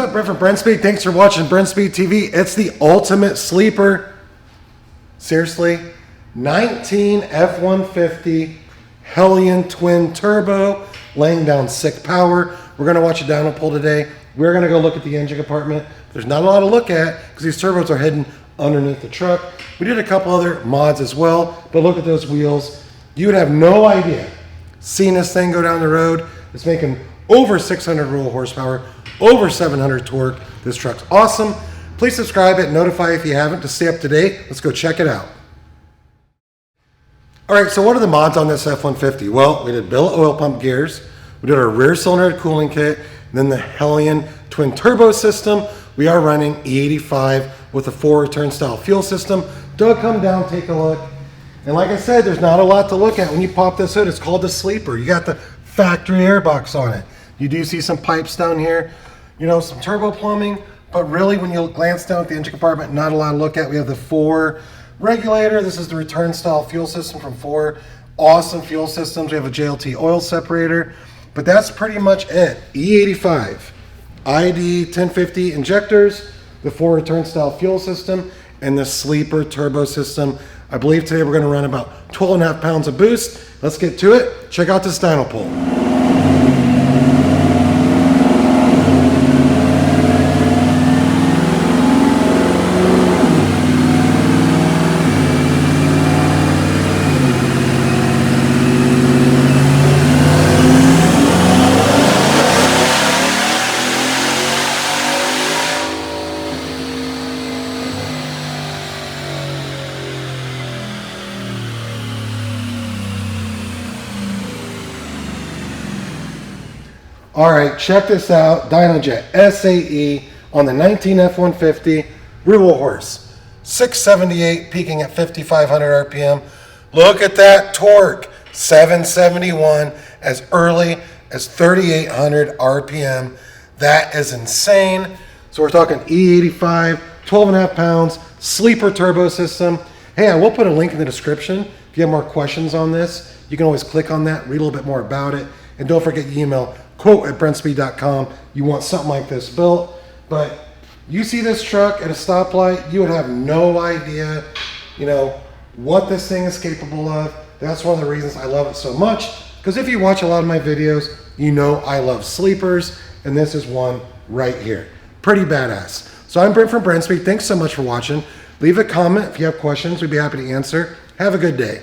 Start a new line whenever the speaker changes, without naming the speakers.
up? Brent from Brent Speed. Thanks for watching Brent Speed TV. It's the ultimate sleeper. Seriously, 19 F150 HELLION twin turbo, laying down sick power. We're gonna watch a dyno pull today. We're gonna go look at the engine compartment. There's not a lot to look at because these turbos are hidden underneath the truck. We did a couple other mods as well, but look at those wheels. You would have no idea seeing this thing go down the road. It's making over 600 roll horsepower, over 700 torque. This truck's awesome. Please subscribe and notify if you haven't to stay up to date. Let's go check it out. All right, so what are the mods on this F-150? Well, we did billet oil pump gears. We did our rear cylinder cooling kit, and then the HELLION twin turbo system. We are running E85 with a 4 turnstile fuel system. Doug, come down, take a look. And like I said, there's not a lot to look at when you pop this hood. It's called the sleeper. You got the factory airbox on it. You do see some pipes down here, you know, some turbo plumbing, but really when you glance down at the engine compartment, not a lot to look at. We have the 4 regulator. This is the return style fuel system from 4. Awesome fuel systems. We have a JLT oil separator, but that's pretty much it. E85, ID 1050 injectors, the 4 return style fuel system, and the sleeper turbo system. I believe today we're going to run about 12.5 pounds of boost. Let's get to it. Check out this dyno pull. All right, check this out. DynoJet SAE on the 19 F150 rear wheel horse. 678 peaking at 5,500 RPM. Look at that torque. 771 as early as 3,800 RPM. That is insane. So we're talking E85, 12.5 pounds, sleeper turbo system. Hey, I will put a link in the description. If you have more questions on this, you can always click on that, read a little bit more about it. And don't forget your email, quote@brentspeed.com. You want something like this built. But you see this truck at a stoplight, you would have no idea, you know, what this thing is capable of. That's one of the reasons I love it so much. Because if you watch a lot of my videos, you know I love sleepers, and this is one right here. Pretty badass. So I'm Brent from Brent Speed. Thanks so much for watching. Leave a comment if you have questions. We'd be happy to answer. Have a good day.